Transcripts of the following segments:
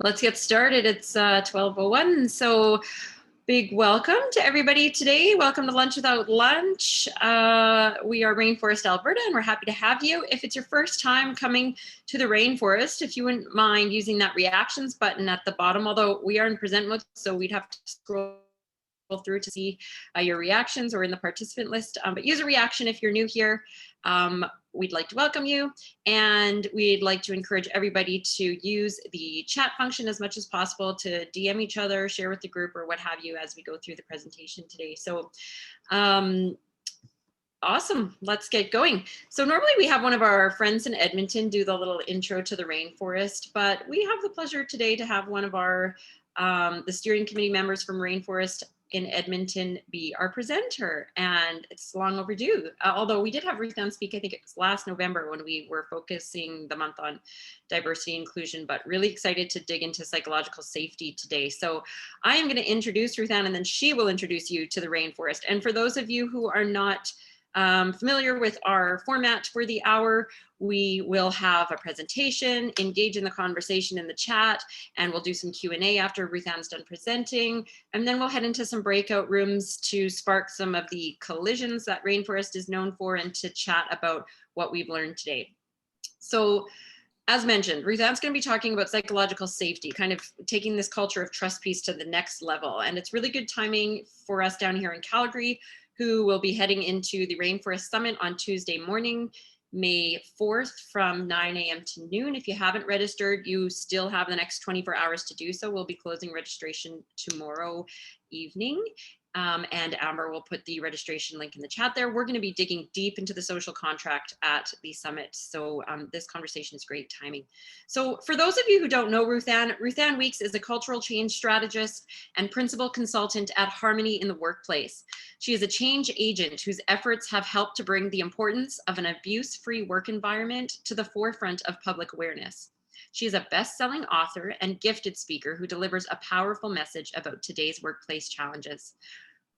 Let's get started. It's 12:01. So big welcome to everybody today. Welcome to Lunch Without Lunch. We are Rainforest, Alberta, and we're happy to have you. If it's your first time coming to the Rainforest, if you wouldn't mind using that reactions button at the bottom, although we are in present mode, so we'd have to scroll through to see your reactions or in the participant list, but use a reaction if you're new here. We'd like to welcome you, and we'd like to encourage everybody to use the chat function as much as possible to DM each other, share with the group, or what have you as we go through the presentation today. So awesome, let's get going. So normally we have one of our friends in Edmonton do the little intro to the Rainforest, but we have the pleasure today to have one of our the steering committee members from Rainforest in Edmonton be our presenter, and it's long overdue. Although we did have Ruthann speak, I think it was last November when we were focusing the month on diversity and inclusion, but really excited to dig into psychological safety today. So I am going to introduce Ruthann, and then she will introduce you to the Rainforest. And for those of you who are not familiar with our format for the hour, we will have a presentation, engage in the conversation in the chat, and we'll do some Q&A after Ruthann's done presenting. And then we'll head into some breakout rooms to spark some of the collisions that Rainforest is known for and to chat about what we've learned today. So as mentioned, Ruthann's going to be talking about psychological safety, kind of taking this culture of trust piece to the next level. And it's really good timing for us down here in Calgary, who will be heading into the Rainforest Summit on Tuesday morning, May 4th from 9 a.m. to noon. If you haven't registered, you still have the next 24 hours to do so. We'll be closing registration tomorrow evening. And Amber will put the registration link in the chat there. We're going to be digging deep into the social contract at the summit. So this conversation is great timing. So for those of you who don't know Ruthann Weeks is a cultural change strategist and principal consultant at Harmony in the Workplace. She is a change agent whose efforts have helped to bring the importance of an abuse-free work environment to the forefront of public awareness. She is a best-selling author and gifted speaker who delivers a powerful message about today's workplace challenges.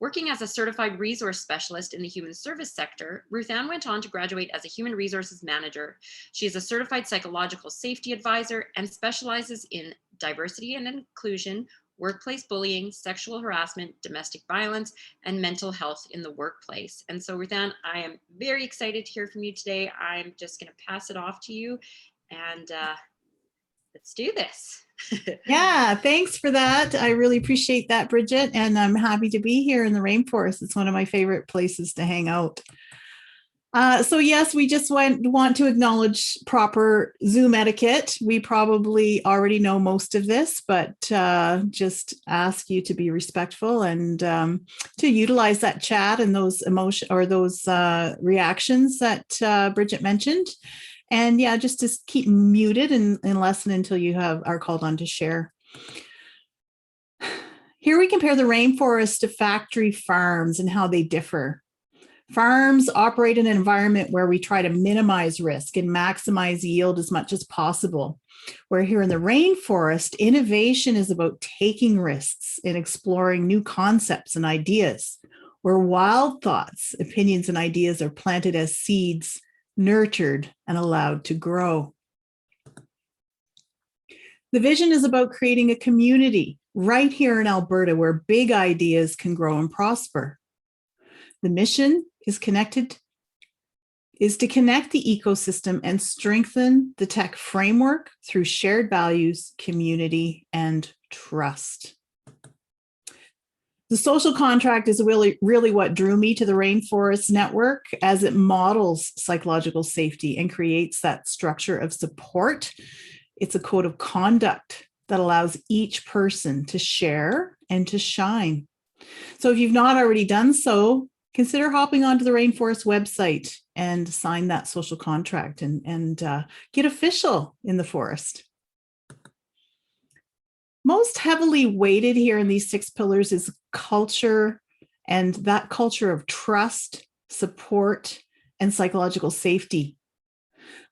Working as a certified resource specialist in the human service sector, Ruthann went on to graduate as a human resources manager. She is a certified psychological safety advisor and specializes in diversity and inclusion, workplace bullying, sexual harassment, domestic violence, and mental health in the workplace. And so Ruthann, I am very excited to hear from you today. I'm just going to pass it off to you, and let's do this. Yeah, thanks for that. I really appreciate that, Bridget, and I'm happy to be here in the Rainforest. It's one of my favorite places to hang out. So yes, we just want to acknowledge proper Zoom etiquette. We probably already know most of this, but just ask you to be respectful and to utilize that chat and those emotion or those reactions that Bridget mentioned. And yeah, just to keep muted and listen until you are called on to share. Here we compare the rainforest to factory farms and how they differ. Farms operate in an environment where we try to minimize risk and maximize yield as much as possible. Where here in the rainforest, innovation is about taking risks and exploring new concepts and ideas. Where wild thoughts, opinions, and ideas are planted as seeds, nurtured and allowed to grow. The vision is about creating a community right here in Alberta where big ideas can grow and prosper. The mission is to connect the ecosystem and strengthen the tech framework through shared values, community, and trust. The social contract is really what drew me to the Rainforest Network, as it models psychological safety and creates that structure of support. It's a code of conduct that allows each person to share and to shine. So if you've not already done so, consider hopping onto the Rainforest website and sign that social contract and get official in the forest. Most heavily weighted here in these 6 pillars is culture, and that culture of trust, support, and psychological safety.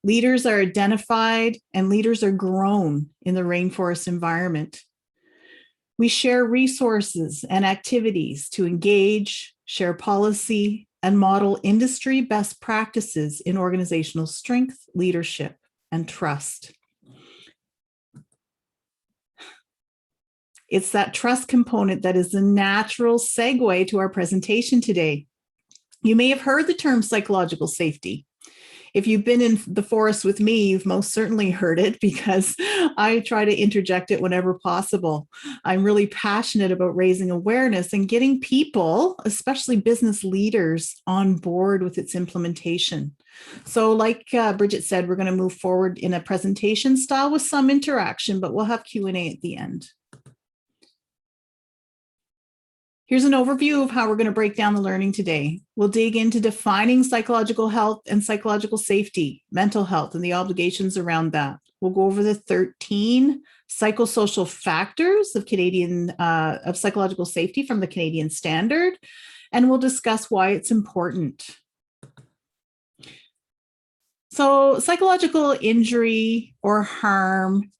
Leaders are identified and leaders are grown in the rainforest environment. We share resources and activities to engage, share policy, and model industry best practices in organizational strength, leadership, and trust. It's that trust component that is the natural segue to our presentation today. You may have heard the term psychological safety. If you've been in the forest with me, you've most certainly heard it, because I try to interject it whenever possible. I'm really passionate about raising awareness and getting people, especially business leaders, on board with its implementation. So like Bridget said, we're going to move forward in a presentation style with some interaction, but we'll have Q&A at the end. Here's an overview of how we're going to break down the learning today. We'll dig into defining psychological health and psychological safety, mental health, and the obligations around that. We'll go over the 13 psychosocial factors of psychological safety from the Canadian Standard, and we'll discuss why it's important. So psychological injury or harm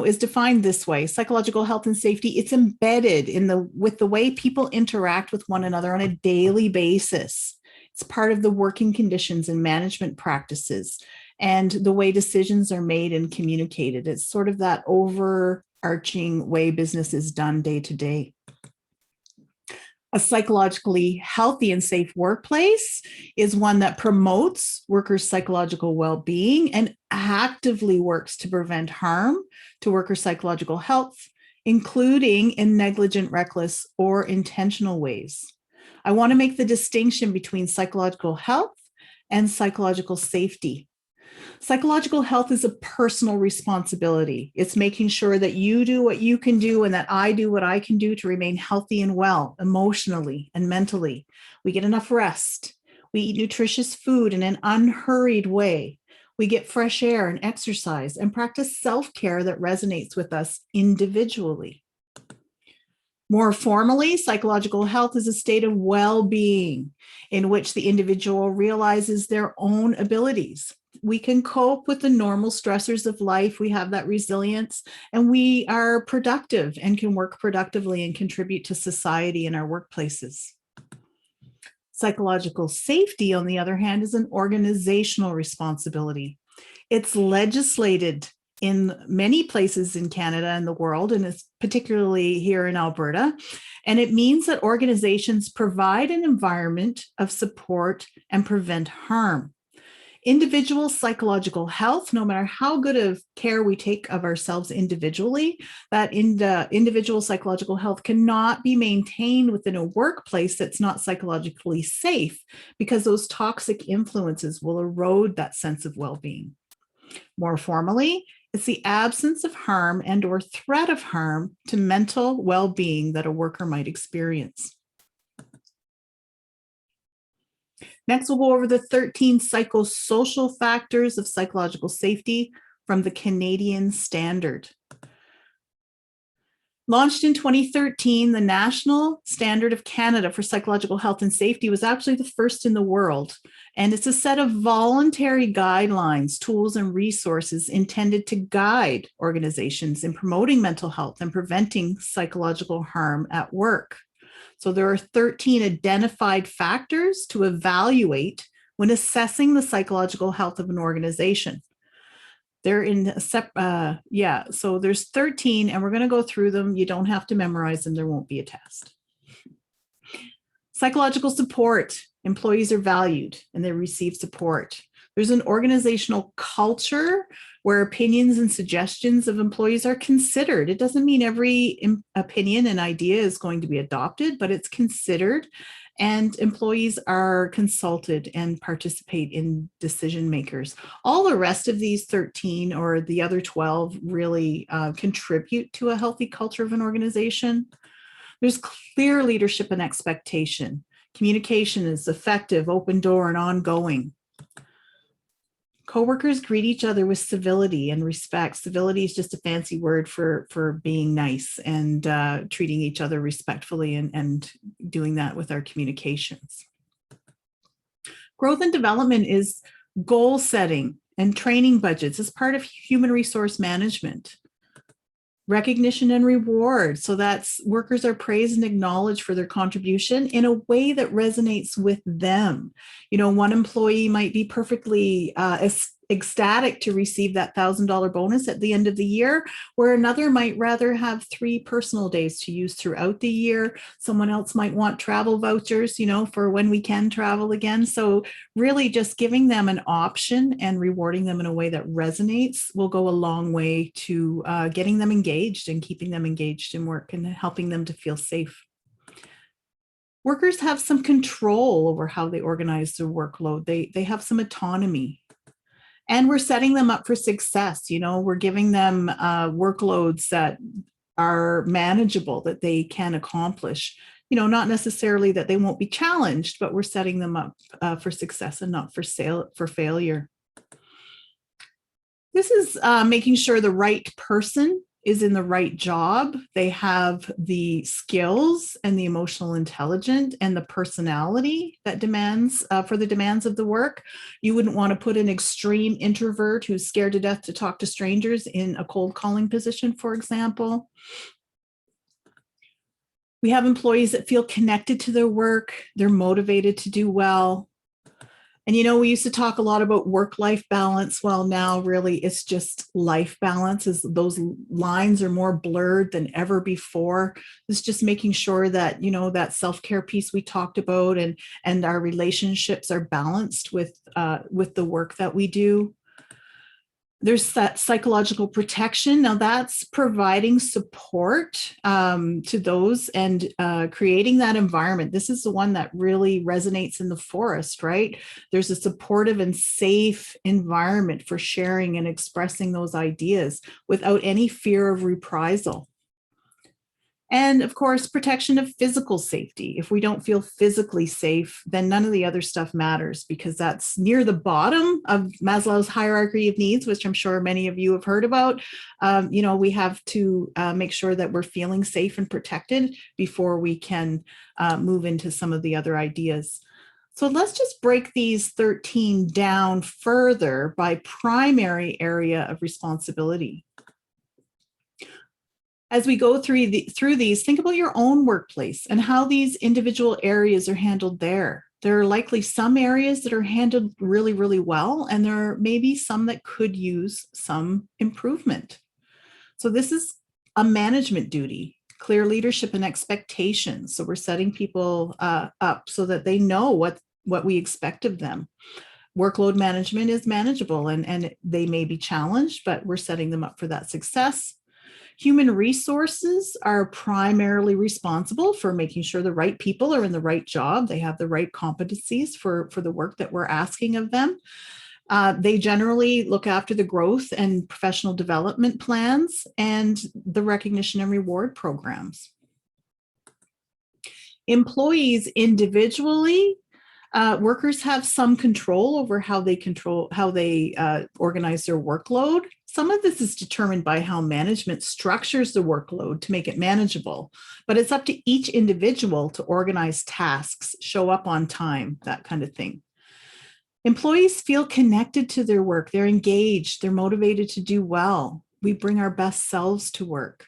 is defined this way. Psychological health and safety, it's embedded with the way people interact with one another on a daily basis. It's part of the working conditions and management practices and the way decisions are made and communicated. It's sort of that overarching way business is done day to day. A psychologically healthy and safe workplace is one that promotes workers' psychological well-being and actively works to prevent harm to workers' psychological health, including in negligent, reckless, or intentional ways. I want to make the distinction between psychological health and psychological safety. Psychological health is a personal responsibility. It's making sure that you do what you can do and that I do what I can do to remain healthy and well, emotionally and mentally. We get enough rest. We eat nutritious food in an unhurried way. We get fresh air and exercise and practice self-care that resonates with us individually. More formally, psychological health is a state of well-being in which the individual realizes their own abilities. We can cope with the normal stressors of life. We have that resilience, and we are productive and can work productively and contribute to society in our workplaces. Psychological safety, on the other hand, is an organizational responsibility. It's legislated in many places in Canada and the world, and it's particularly here in Alberta. And it means that organizations provide an environment of support and prevent harm. Individual psychological health, no matter how good of care we take of ourselves individually, that individual psychological health cannot be maintained within a workplace that's not psychologically safe, because those toxic influences will erode that sense of well-being. More formally, it's the absence of harm and or threat of harm to mental well-being that a worker might experience. Next, we'll go over the 13 psychosocial factors of psychological safety from the Canadian Standard. Launched in 2013, the National Standard of Canada for Psychological Health and Safety was actually the first in the world. And it's a set of voluntary guidelines, tools, and resources intended to guide organizations in promoting mental health and preventing psychological harm at work. So there are 13 identified factors to evaluate when assessing the psychological health of an organization. So there's 13, and we're going to go through them. You don't have to memorize them. There won't be a test. Psychological support. Employees are valued and they receive support. There's an organizational culture where opinions and suggestions of employees are considered. It doesn't mean every opinion and idea is going to be adopted, but it's considered, and employees are consulted and participate in decision makers. All the rest of these 13 or the other 12 really contribute to a healthy culture of an organization. There's clear leadership and expectation. Communication is effective, open door, and ongoing. Coworkers greet each other with civility and respect. Civility is just a fancy word for being nice and treating each other respectfully and doing that with our communications. Growth and development is goal setting and training budgets as part of human resource management. Recognition and reward, so that's workers are praised and acknowledged for their contribution in a way that resonates with them. You know, one employee might be perfectly ecstatic to receive that $1,000 bonus at the end of the year, where another might rather have 3 personal days to use throughout the year. Someone else might want travel vouchers, for when we can travel again. So really just giving them an option and rewarding them in a way that resonates will go a long way to getting them engaged and keeping them engaged in work and helping them to feel safe. Workers have some control over how they organize their workload. They have some autonomy. And we're setting them up for success. We're giving them workloads that are manageable, that they can accomplish. Not necessarily that they won't be challenged, but we're setting them up for success and not for failure. This is making sure the right person is in the right job. They have the skills and the emotional intelligence and the personality that demands for the demands of the work. You wouldn't want to put an extreme introvert who's scared to death to talk to strangers in a cold calling position, for example. We have employees that feel connected to their work. They're motivated to do well. And, we used to talk a lot about work-life balance. Well, now really it's just life balance, as those lines are more blurred than ever before. It's just making sure that, that self-care piece we talked about and our relationships are balanced with the work that we do. There's that psychological protection. Now that's providing support to those and creating that environment. This is the one that really resonates in the forest, right? There's a supportive and safe environment for sharing and expressing those ideas without any fear of reprisal. And of course, protection of physical safety. If we don't feel physically safe, then none of the other stuff matters, because that's near the bottom of Maslow's hierarchy of needs, which I'm sure many of you have heard about. We have to make sure that we're feeling safe and protected before we can move into some of the other ideas. So let's just break these 13 down further by primary area of responsibility. As we go through these, think about your own workplace and how these individual areas are handled there. There are likely some areas that are handled really, really well, and there may be some that could use some improvement. So this is a management duty, clear leadership and expectations. So we're setting people up so that they know what we expect of them. Workload management is manageable and they may be challenged, but we're setting them up for that success. Human resources are primarily responsible for making sure the right people are in the right job. They have the right competencies for the work that we're asking of them. They generally look after the growth and professional development plans and the recognition and reward programs. Employees individually, workers have some control over how they organize their workload. Some of this is determined by how management structures the workload to make it manageable, but it's up to each individual to organize tasks, show up on time, that kind of thing. Employees feel connected to their work. They're engaged. They're motivated to do well. We bring our best selves to work.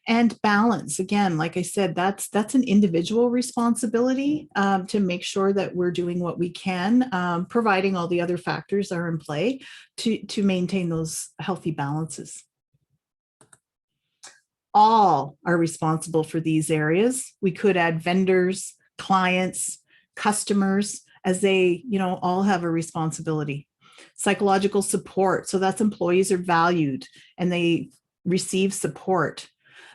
And balance, again, like I said, that's an individual responsibility to make sure that we're doing what we can, providing all the other factors are in play to maintain those healthy balances. All are responsible for these areas. We could add vendors, clients, customers, as they, all have a responsibility. Psychological support, so that's employees are valued and they receive support.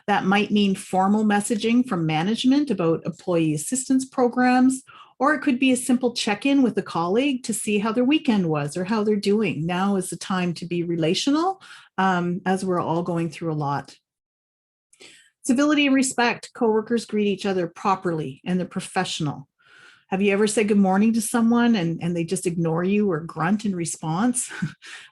That might mean formal messaging from management about employee assistance programs, or it could be a simple check-in with a colleague to see how their weekend was or how they're doing. Now is the time to be relational, as we're all going through a lot. Civility and respect, coworkers greet each other properly and they're professional. Have you ever said good morning to someone and they just ignore you or grunt in response?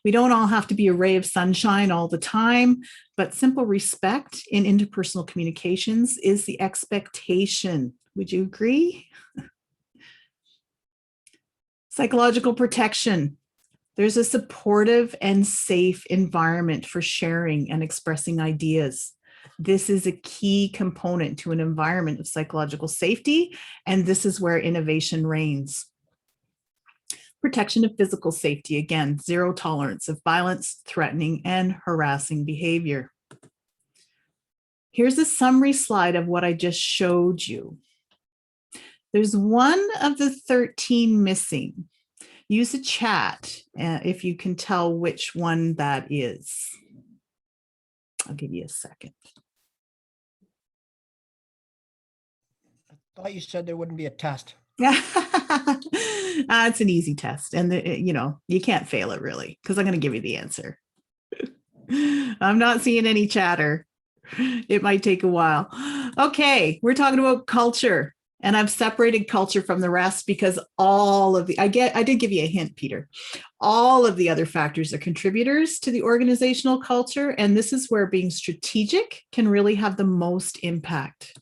We don't all have to be a ray of sunshine all the time, but simple respect in interpersonal communications is the expectation. Would you agree? Psychological protection. There's a supportive and safe environment for sharing and expressing ideas. This is a key component to an environment of psychological safety, and this is where innovation reigns. Protection of physical safety, again, zero tolerance of violence, threatening, and harassing behavior. Here's a summary slide of what I just showed you. There's one of the 13 missing. Use a chat if you can tell which one that is. I'll give you a second. I thought you said there wouldn't be a test. It's an easy test, and you can't fail it really, because I'm going to give you the answer. I'm not seeing any chatter. It might take a while. Okay, we're talking about culture, and I've separated culture from the rest because all of the I did give you a hint, Peter. All of the other factors are contributors to the organizational culture, and this is where being strategic can really have the most impact.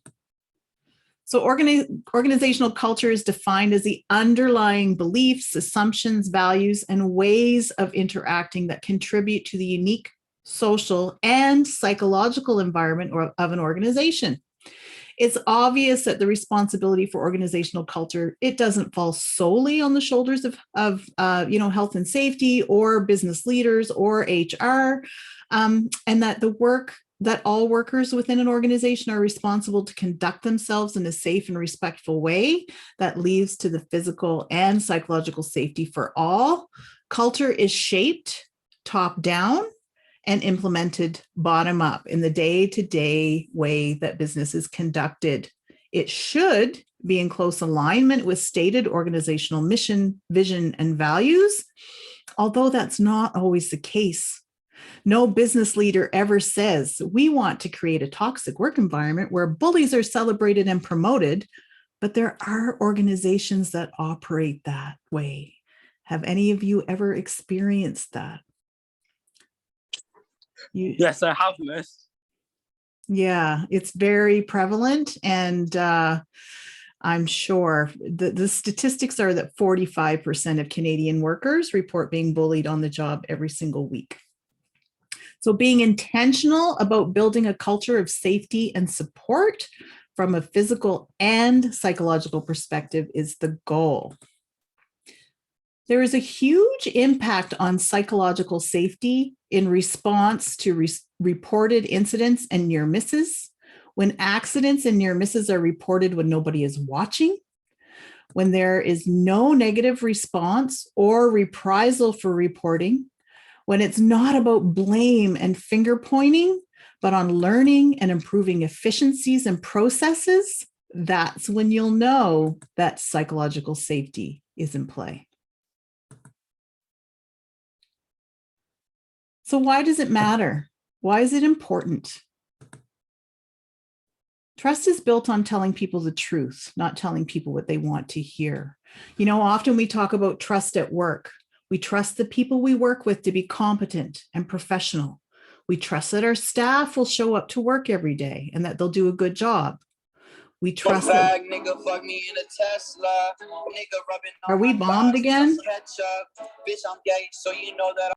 So organizational culture is defined as the underlying beliefs, assumptions, values, and ways of interacting that contribute to the unique social and psychological environment of an organization. It's obvious that the responsibility for organizational culture, it doesn't fall solely on the shoulders of health and safety or business leaders or HR, and that all workers within an organization are responsible to conduct themselves in a safe and respectful way that leads to the physical and psychological safety for all. Culture is shaped top down and implemented bottom up in the day-to-day way that business is conducted. It should be in close alignment with stated organizational mission, vision, and values, although that's not always the case. No business leader ever says, we want to create a toxic work environment where bullies are celebrated and promoted, but there are organizations that operate that way. Have any of you ever experienced that? Yes, I have, miss. Yeah, it's very prevalent, and I'm sure the statistics are that 45% of Canadian workers report being bullied on the job every single week. So being intentional about building a culture of safety and support from a physical and psychological perspective is the goal. There is a huge impact on psychological safety in response to reported incidents and near misses, when accidents and near misses are reported when nobody is watching, when there is no negative response or reprisal for reporting, when it's not about blame and finger pointing, but on learning and improving efficiencies and processes. That's when you'll know that psychological safety is in play. So why does it matter? Why is it important? Trust is built on telling people the truth, not telling people what they want to hear. Often we talk about trust at work. We trust the people we work with to be competent and professional. We trust that our staff will show up to work every day and that they'll do a good job. We trust that. Nigga, fuck me in a Tesla. Nigga, rubbing on Are we my bombed box, again? ketchup. Bitch, I'm gay, so you know that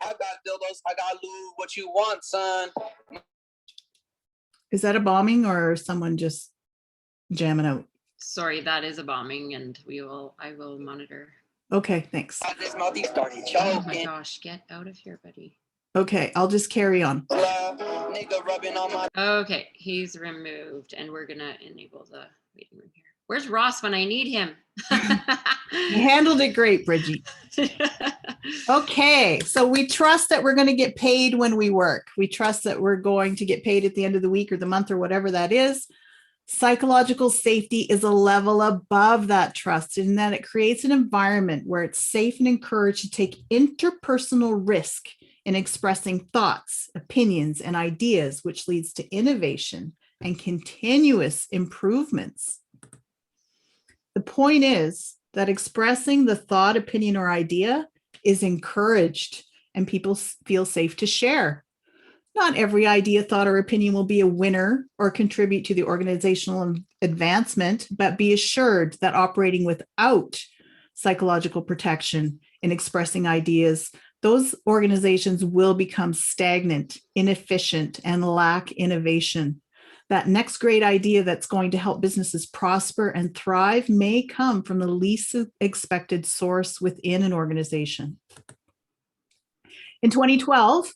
I got dildos, I got lube. What you want, son? Is that a bombing or someone just jamming out? Sorry, that is a bombing, and I will monitor. Okay, thanks. This mouth, he started Oh my choking. gosh, get out of here, buddy. Okay, I'll just carry on. Nigga, rubbing on my. Okay, he's removed, and we're gonna enable the waiting room here. Where's Ross when I need him? You handled it great, Bridgie. Okay, so we trust that we're going to get paid when we work. We trust that we're going to get paid at the end of the week or the month or whatever that is. Psychological safety is a level above that trust in that it creates an environment where it's safe and encouraged to take interpersonal risk in expressing thoughts, opinions, and ideas, which leads to innovation and continuous improvements. The point is that expressing the thought, opinion, or idea is encouraged and people feel safe to share. Not every idea, thought, or opinion will be a winner or contribute to the organizational advancement, but be assured that operating without psychological protection in expressing ideas, those organizations will become stagnant, inefficient, and lack innovation. That next great idea that's going to help businesses prosper and thrive may come from the least expected source within an organization. In 2012,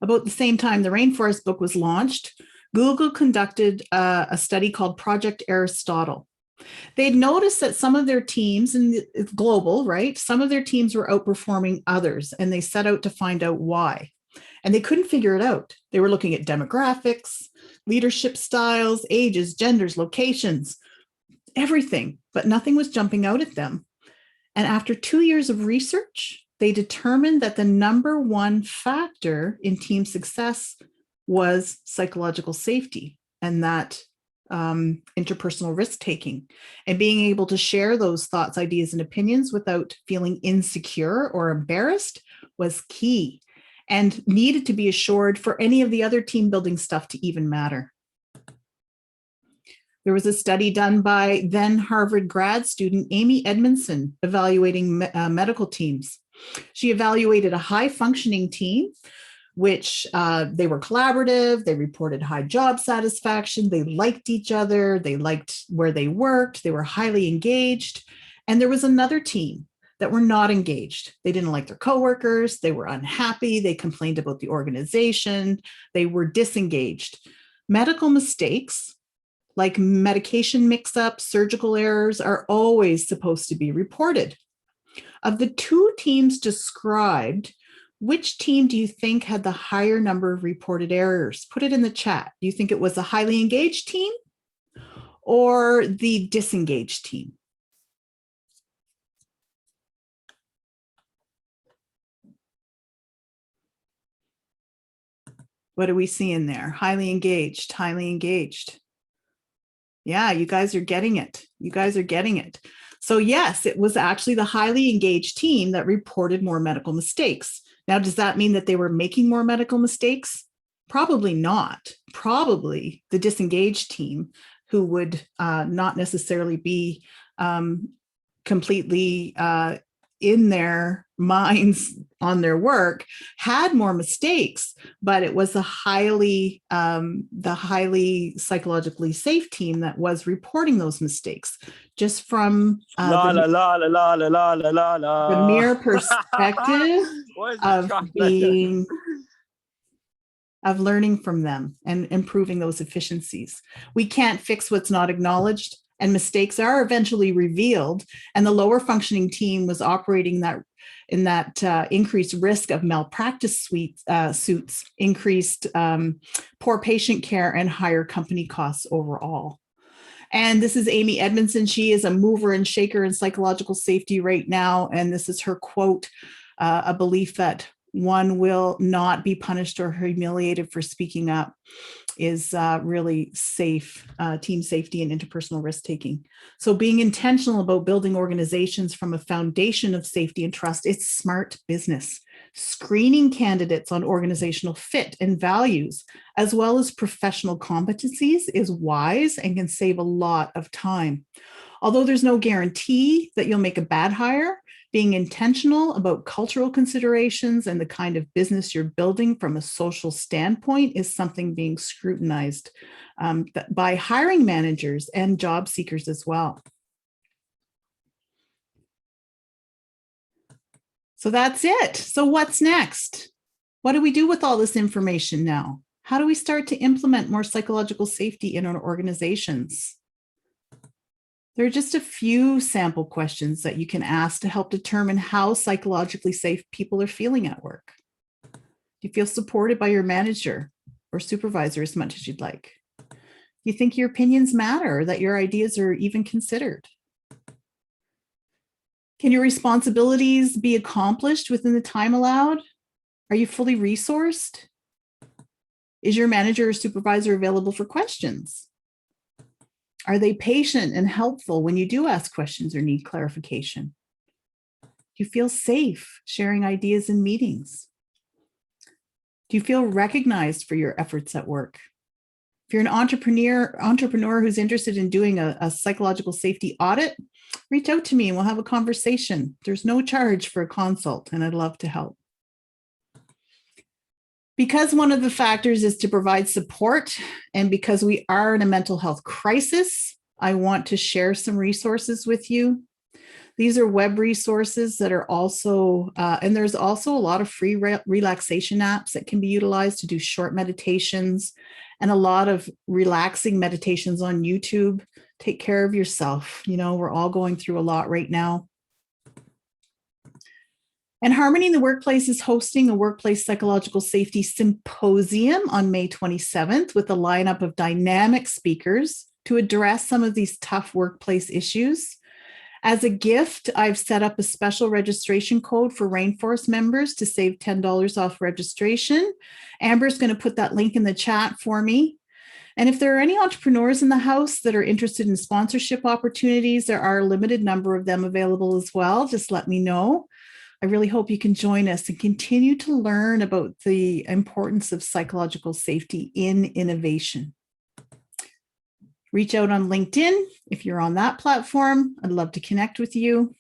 about the same time the Rainforest book was launched, Google conducted a study called Project Aristotle. They'd noticed that some of their teams, and it's global, right? Some of their teams were outperforming others, and they set out to find out why. And they couldn't figure it out. They were looking at demographics, leadership styles, ages, genders, locations, everything, but nothing was jumping out at them. And after 2 years of research, they determined that the number one factor in team success was psychological safety, and that interpersonal risk-taking, and being able to share those thoughts, ideas, and opinions without feeling insecure or embarrassed was key and needed to be assured for any of the other team building stuff to even matter. There was a study done by then Harvard grad student Amy Edmondson evaluating medical teams. She evaluated a high-functioning team, which they were collaborative, they reported high job satisfaction, they liked each other, they liked where they worked, they were highly engaged. And there was another team that were not engaged. They didn't like their coworkers, they were unhappy, they complained about the organization, they were disengaged. Medical mistakes, like medication mix-ups, surgical errors, are always supposed to be reported. Of the two teams described, which team do you think had the higher number of reported errors? Put it in the chat. Do you think it was the highly engaged team or the disengaged team? What do we see in there? Highly engaged, highly engaged. Yeah, you guys are getting it. You guys are getting it. So yes, it was actually the highly engaged team that reported more medical mistakes. Now, does that mean that they were making more medical mistakes? Probably not. Probably the disengaged team, who would not necessarily be completely in their minds on their work, had more mistakes, but it was the highly psychologically safe team that was reporting those mistakes, just from the mere perspective of learning from them and improving those efficiencies. We can't fix what's not acknowledged, and mistakes are eventually revealed. And the lower functioning team was operating in that increased risk of malpractice suits, increased poor patient care, and higher company costs overall. And this is Amy Edmondson. She is a mover and shaker in psychological safety right now. And this is her quote, a belief that one will not be punished or humiliated for speaking up is really safe, team safety and interpersonal risk-taking. So being intentional about building organizations from a foundation of safety and trust, it's smart business. Screening candidates on organizational fit and values, as well as professional competencies, is wise and can save a lot of time. Although there's no guarantee that you'll make a bad hire, being intentional about cultural considerations and the kind of business you're building from a social standpoint is something being scrutinized by hiring managers and job seekers as well. So that's it. So what's next? What do we do with all this information now? How do we start to implement more psychological safety in our organizations? There are just a few sample questions that you can ask to help determine how psychologically safe people are feeling at work. Do you feel supported by your manager or supervisor as much as you'd like? Do you think your opinions matter, or that your ideas are even considered? Can your responsibilities be accomplished within the time allowed? Are you fully resourced? Is your manager or supervisor available for questions? Are they patient and helpful when you do ask questions or need clarification? Do you feel safe sharing ideas in meetings? Do you feel recognized for your efforts at work? If you're an entrepreneur who's interested in doing a psychological safety audit, reach out to me and we'll have a conversation. There's no charge for a consult, and I'd love to help. Because one of the factors is to provide support, and because we are in a mental health crisis, I want to share some resources with you. These are web resources that are also, and there's also a lot of free relaxation apps that can be utilized to do short meditations and a lot of relaxing meditations on YouTube. Take care of yourself. You know, we're all going through a lot right now. And Harmony in the Workplace is hosting a workplace psychological safety symposium on May 27th with a lineup of dynamic speakers to address some of these tough workplace issues. As a gift, I've set up a special registration code for Rainforest members to save $10 off registration. Amber's going to put that link in the chat for me. And if there are any entrepreneurs in the house that are interested in sponsorship opportunities, there are a limited number of them available as well. Just let me know. I really hope you can join us and continue to learn about the importance of psychological safety in innovation. Reach out on LinkedIn if you're on that platform. I'd love to connect with you.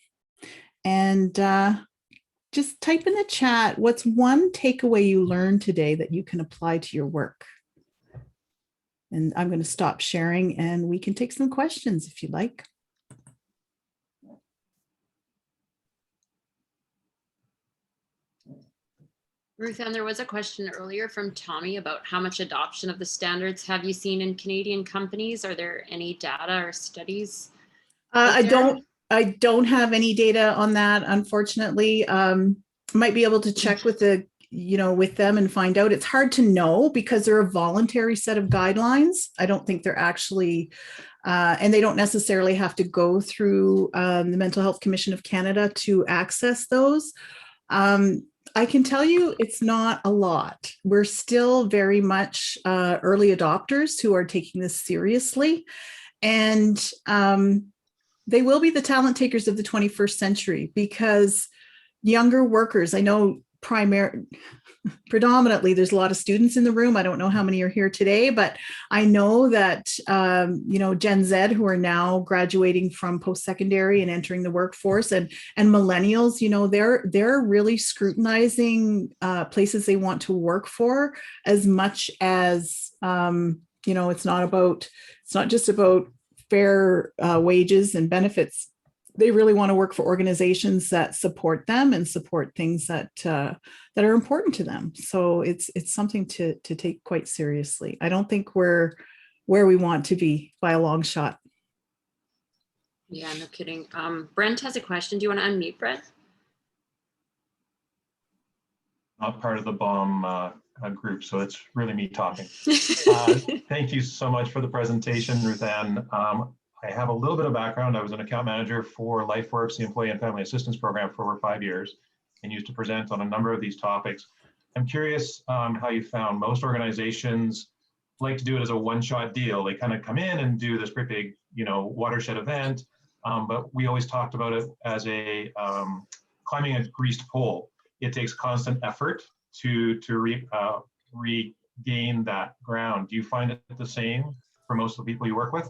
And just type in the chat, what's one takeaway you learned today that you can apply to your work? And I'm going to stop sharing and we can take some questions if you like. Ruthann, there was a question earlier from Tommy about how much adoption of the standards have you seen in Canadian companies? Are there any data or studies? I don't have any data on that, unfortunately. Might be able to check with with them and find out. It's hard to know because they're a voluntary set of guidelines. I don't think they're actually, and they don't necessarily have to go through the Mental Health Commission of Canada to access those. I can tell you it's not a lot. We're still very much early adopters who are taking this seriously. And they will be the talent takers of the 21st century because younger workers, I know predominantly there's a lot of students in the room. I don't know how many are here today, but I know that, Gen Z who are now graduating from post-secondary and entering the workforce and millennials, they're really scrutinizing places they want to work for as much as, it's not just about fair wages and benefits. They really want to work for organizations that support them and support things that are important to them. So it's something to take quite seriously. I don't think we're where we want to be by a long shot. Yeah, no kidding. Brent has a question. Do you want to unmute, Brent? Not part of the BOM group, so it's really me talking. Thank you so much for the presentation, Ruthann. I have a little bit of background. I was an account manager for LifeWorks, the Employee and Family Assistance Program, for over 5 years and used to present on a number of these topics. I'm curious how you found most organizations like to do it as a one-shot deal. They kind of come in and do this pretty big, watershed event, but we always talked about it as a climbing a greased pole. It takes constant effort to regain that ground. Do you find it the same for most of the people you work with?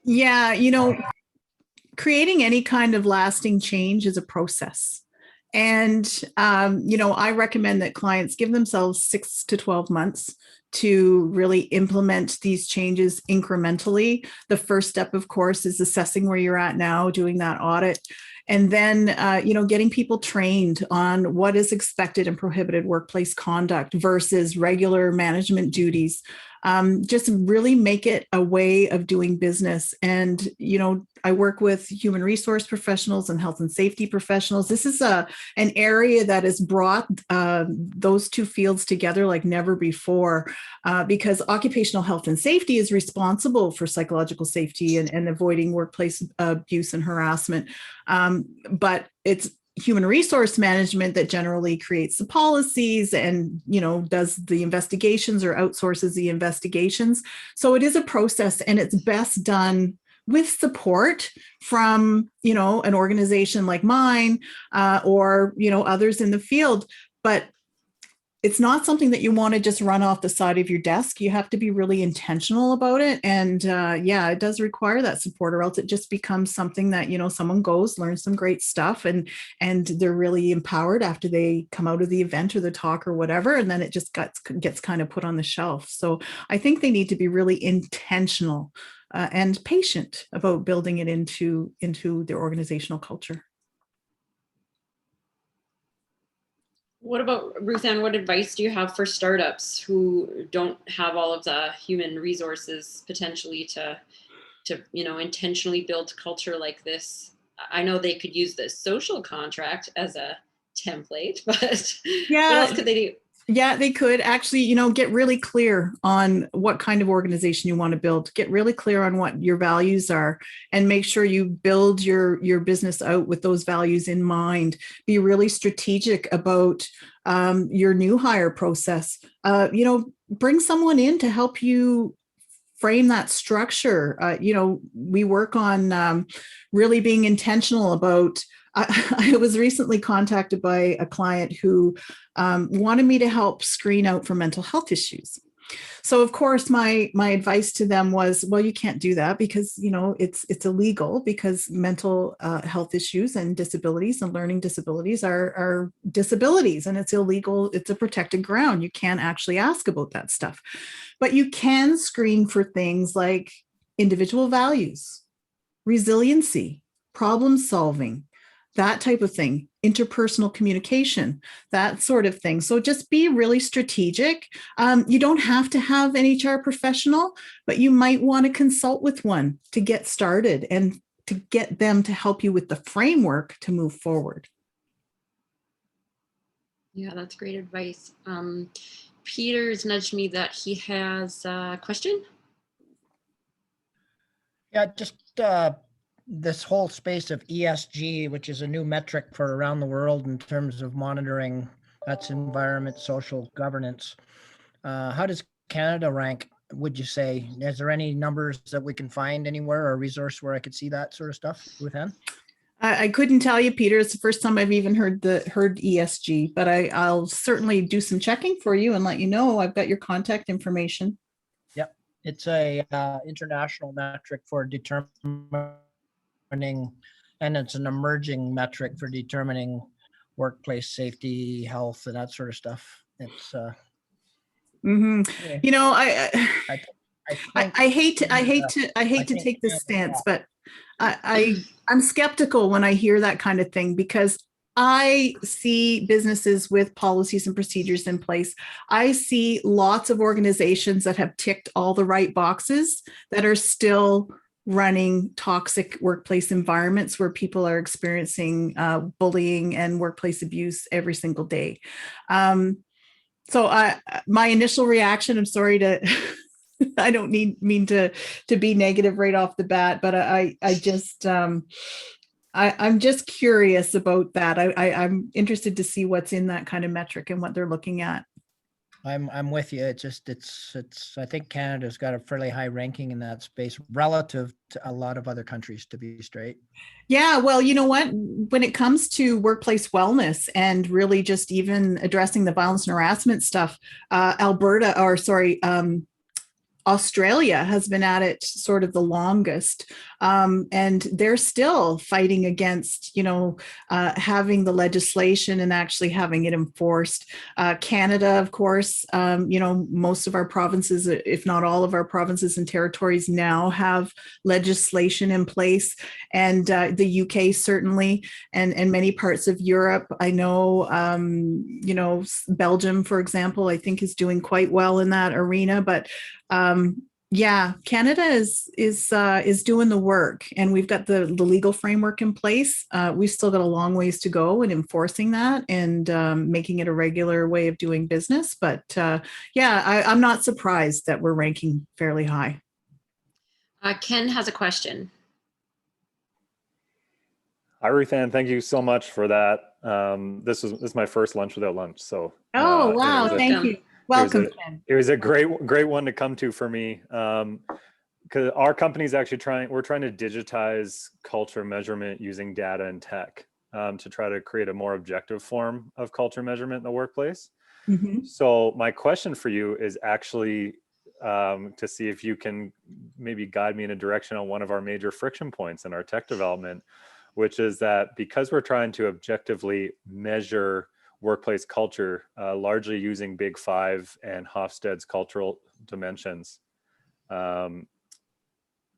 Yeah, creating any kind of lasting change is a process. And, I recommend that clients give themselves 6 to 12 months to really implement these changes incrementally. The first step, of course, is assessing where you're at now, doing that audit. And then, getting people trained on what is expected and prohibited workplace conduct versus regular management duties. Just really make it a way of doing business. And, I work with human resource professionals and health and safety professionals. This is an area that has brought those two fields together like never before, because occupational health and safety is responsible for psychological safety and avoiding workplace abuse and harassment. But it's human resource management that generally creates the policies and, does the investigations or outsources the investigations. So it is a process, and it's best done with support from, an organization like mine or, others in the field. But it's not something that you want to just run off the side of your desk. You have to be really intentional about it. And yeah, it does require that support, or else it just becomes something that, someone goes, learns some great stuff, and they're really empowered after they come out of the event or the talk or whatever. And then it just gets kind of put on the shelf. So I think they need to be really intentional and patient about building it into their organizational culture. What about Ruthann? What advice do you have for startups who don't have all of the human resources potentially to intentionally build culture like this? I know they could use the social contract as a template, but Yeah, what else could they do? Yeah, they could actually, get really clear on what kind of organization you want to build, get really clear on what your values are, and make sure you build your business out with those values in mind. Be really strategic about your new hire process. Bring someone in to help you frame that structure. We work on really being intentional about. I was recently contacted by a client who wanted me to help screen out for mental health issues. So of course, my advice to them was, well, you can't do that because it's illegal, because mental health issues and disabilities and learning disabilities are disabilities, and it's illegal. It's a protected ground. You can't actually ask about that stuff, but you can screen for things like individual values, resiliency, problem solving, that type of thing, interpersonal communication, that sort of thing. So just be really strategic. You don't have to have an HR professional, but you might want to consult with one to get started and to get them to help you with the framework to move forward. Yeah, that's great advice. Peter's nudged me that he has a question. Yeah, just this whole space of ESG, which is a new metric for around the world in terms of monitoring, that's environment, social governance. How does Canada rank, would you say? Is there any numbers that we can find anywhere, or a resource where I could see that sort of stuff, Ruthann? I couldn't tell you, Peter. It's the first time I've even heard ESG, but I'll certainly do some checking for you and let you know. I've got your contact information. Yep, it's a international metric for determining, and it's an emerging metric for determining workplace safety, health, and that sort of stuff. It's anyway, I hate to take this stance, but I'm skeptical when I hear that kind of thing, because I see businesses with policies and procedures in place. I see lots of organizations that have ticked all the right boxes that are still running toxic workplace environments where people are experiencing bullying and workplace abuse every single day. So my initial reaction, I'm sorry to, I don't mean to be negative right off the bat, but I'm just curious about that. I'm interested to see what's in that kind of metric and what they're looking at. I'm with you. I think Canada's got a fairly high ranking in that space relative to a lot of other countries, to be straight. Yeah, well, you know what? When it comes to workplace wellness and really just even addressing the violence and harassment stuff, Australia has been at it sort of the longest, and they're still fighting against, having the legislation and actually having it enforced. Canada, of course, most of our provinces, if not all of our provinces and territories, now have legislation in place, and the UK certainly, and many parts of Europe. I know, Belgium, for example, I think is doing quite well in that arena, but yeah, Canada is doing the work, and we've got the legal framework in place. We've still got a long ways to go in enforcing that and making it a regular way of doing business. But yeah, I'm not surprised that we're ranking fairly high. Ken has a question. Hi, Ruthann. Thank you so much for that. This is my first lunch without lunch. So oh wow, thank you. Welcome, Ken. It was a great one to come to for me, because our company's actually we're trying to digitize culture measurement using data and tech to try to create a more objective form of culture measurement in the workplace. Mhm. So my question for you is actually to see if you can maybe guide me in a direction on one of our major friction points in our tech development, which is that because we're trying to objectively measure workplace culture, largely using Big Five and Hofstede's cultural dimensions,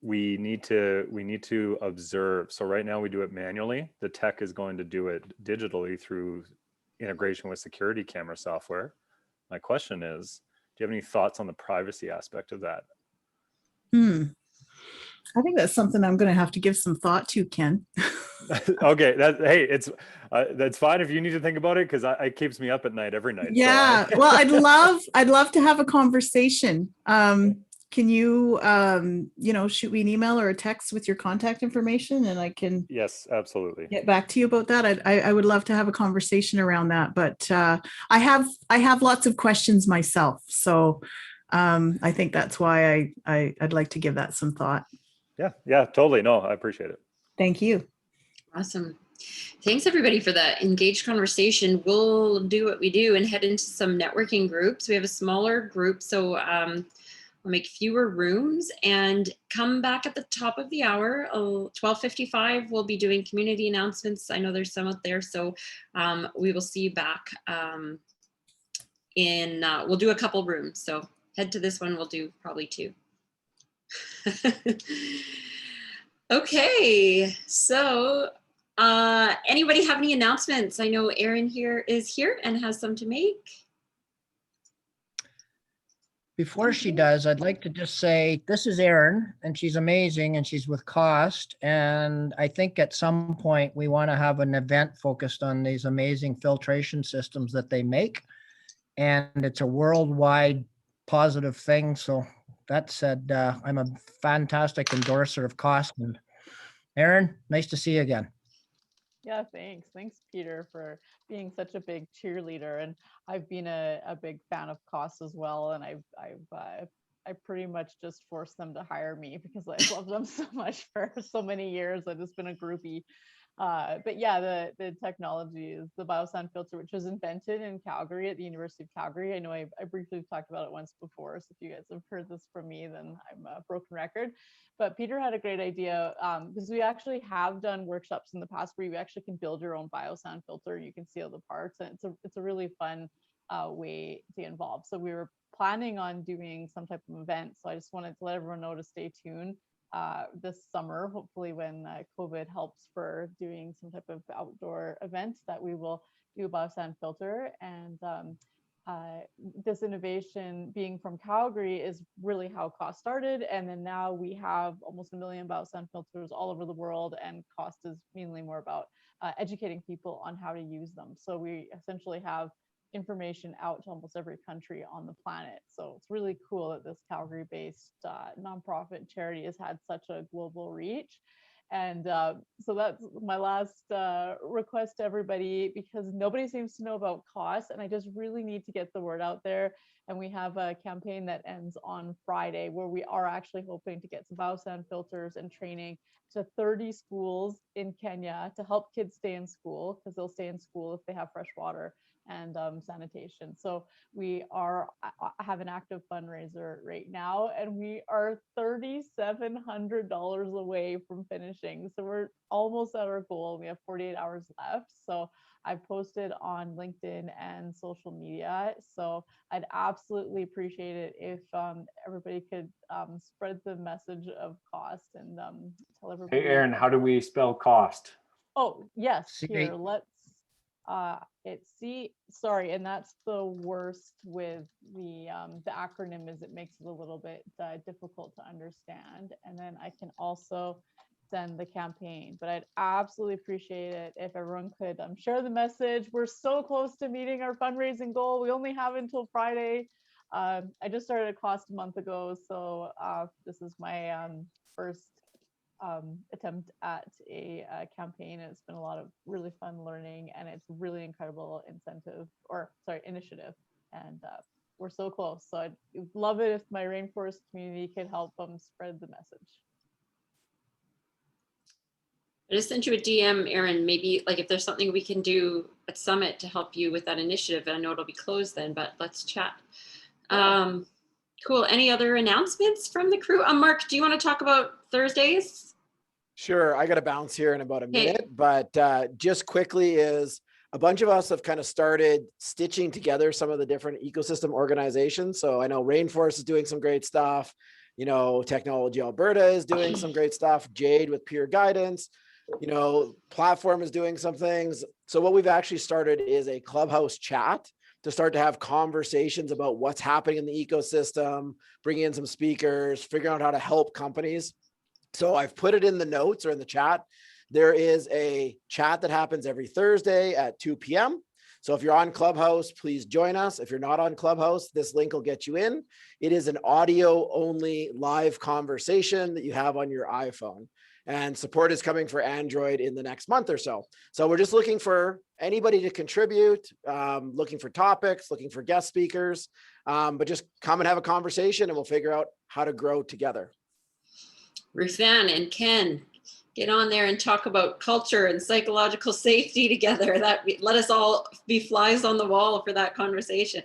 we need to observe. So right now we do it manually. The tech is going to do it digitally through integration with security camera software. My question is, do you have any thoughts on the privacy aspect of that? I think that's something I'm going to have to give some thought to, Ken. Okay, that's fine if you need to think about it, because it keeps me up at night every night. Yeah, So well, I'd love to have a conversation. Can you, shoot me an email or a text with your contact information, and I can yes, absolutely. get back to you about that. I would love to have a conversation around that, but I have lots of questions myself, so I think that's why I'd like to give that some thought. Yeah, totally. No, I appreciate it. Thank you. Awesome. Thanks everybody for that engaged conversation. We'll do what we do and head into some networking groups. We have a smaller group, so we'll make fewer rooms and come back at the top of the hour. 12:55, we'll be doing community announcements. I know there's some out there, so we will see you back we'll do a couple rooms. So head to this one, we'll do probably 2. Okay, so anybody have any announcements? I know Erin is here and has some to make. Before she does, I'd like to just say, this is Erin, and she's amazing, and she's with Cost. And I think at some point we want to have an event focused on these amazing filtration systems that they make. And it's a worldwide positive thing. So that said, I'm a fantastic endorser of Cost. And Erin, nice to see you again. Yeah, thanks. Thanks, Peter, for being such a big cheerleader. And I've been a big fan of Cost as well. And I pretty much just forced them to hire me because I love them so much for so many years. I've just been a groupie. But yeah, the technology is the biosand filter, which was invented in Calgary at the University of Calgary. I know I briefly talked about it once before, so if you guys have heard this from me, then I'm a broken record. But Peter had a great idea because we actually have done workshops in the past where you actually can build your own biosand filter. You can see all the parts, and it's a really fun way to get involved. So we were planning on doing some type of event. So I just wanted to let everyone know to stay tuned this summer, hopefully when COVID helps for doing some type of outdoor event, that we will do a biosand filter. And this innovation being from Calgary is really how Cost started. And then now we have almost 1 million biosand filters all over the world, and Cost is mainly more about educating people on how to use them. So we essentially have information out to almost every country on the planet. So it's really cool that this Calgary-based nonprofit charity has had such a global reach. And so that's my last request to everybody, because nobody seems to know about Cost, and I just really need to get the word out there. And we have a campaign that ends on Friday where we are actually hoping to get some biosand filters and training to 30 schools in Kenya to help kids stay in school, because they'll stay in school if they have fresh water and sanitation. So we have an active fundraiser right now, and we are $3,700 away from finishing. So we're almost at our goal. We have 48 hours left. So I posted on LinkedIn and social media. So I'd absolutely appreciate it if everybody could spread the message of Cost and tell everybody. Hey, Erin, how do we spell Cost? Oh, yes, here, let's sorry, and that's the worst with the acronym, is it makes it a little bit difficult to understand. And then I can also send the campaign, but I'd absolutely appreciate it if everyone could share the message. We're so close to meeting our fundraising goal. We only have until Friday. I just started a Cost a month ago, so this is my first attempt at a campaign. And it's been a lot of really fun learning, and it's really incredible initiative. And we're so close. So I'd love it if my Rainforest community could help spread the message. I just sent you a DM, Erin. Maybe like if there's something we can do at Summit to help you with that initiative. And I know it'll be closed then, but let's chat. Cool. Any other announcements from the crew? Mark, do you want to talk about Thursdays? Sure. I got to bounce here in about a Okay. minute, but just quickly is a bunch of us have kind of started stitching together some of the different ecosystem organizations. So I know Rainforest is doing some great stuff. You know, Technology Alberta is doing some great stuff. Jade with peer guidance, you know, Platform is doing some things. So what we've actually started is a Clubhouse chat to start to have conversations about what's happening in the ecosystem, bringing in some speakers, figuring out how to help companies. So I've put it in the notes or in the chat. There is a chat that happens every Thursday at 2 p.m. So if you're on Clubhouse, please join us. If you're not on Clubhouse, this link will get you in. It is an audio only live conversation that you have on your iPhone. And support is coming for Android in the next month or so. So we're just looking for anybody to contribute, looking for topics, looking for guest speakers, but just come and have a conversation and we'll figure out how to grow together. Ruthann and Ken, get on there and talk about culture and psychological safety together. Let us all be flies on the wall for that conversation.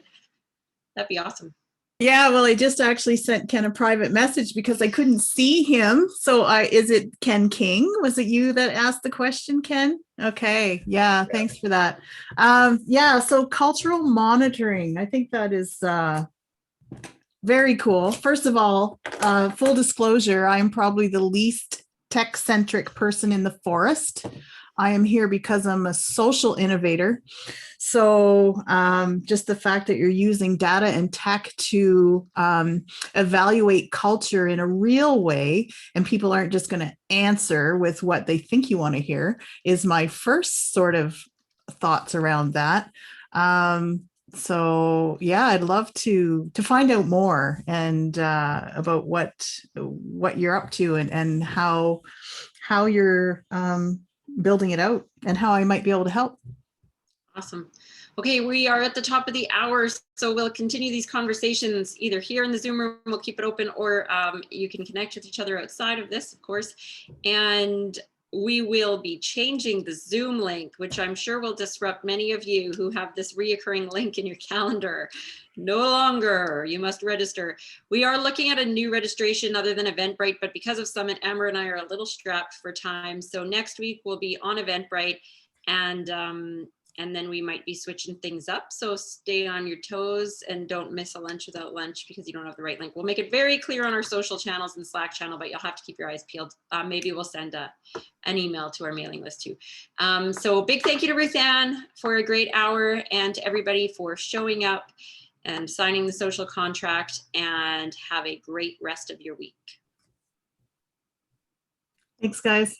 That'd be awesome. Yeah, well, I just actually sent Ken a private message because I couldn't see him. So is it Ken King? Was it you that asked the question, Ken? Okay. Yeah, thanks for that. Yeah, so cultural monitoring. I think that is very cool. First of all, full disclosure, I'm probably the least tech-centric person in the forest. I am here because I'm a social innovator. So just the fact that you're using data and tech to evaluate culture in a real way, and people aren't just going to answer with what they think you want to hear, is my first sort of thoughts around that. So yeah, I'd love to find out more and about what you're up to and how you're building it out and how I might be able to help. Awesome. Okay, we are at the top of the hour, so we'll continue these conversations either here in the Zoom room, we'll keep it open, or you can connect with each other outside of this, of course. And we will be changing the Zoom link, which I'm sure will disrupt many of you who have this reoccurring link in your calendar. No longer, you must register. We are looking at a new registration other than Eventbrite, but because of Summit, Amber and I are a little strapped for time. So next week we'll be on Eventbrite, and then we might be switching things up. So stay on your toes and don't miss a lunch without lunch because you don't have the right link. We'll make it very clear on our social channels and Slack channel, but you'll have to keep your eyes peeled. Maybe we'll send an email to our mailing list too. So big thank you to Ruthann for a great hour and to everybody for showing up and signing the social contract, and have a great rest of your week. Thanks, guys.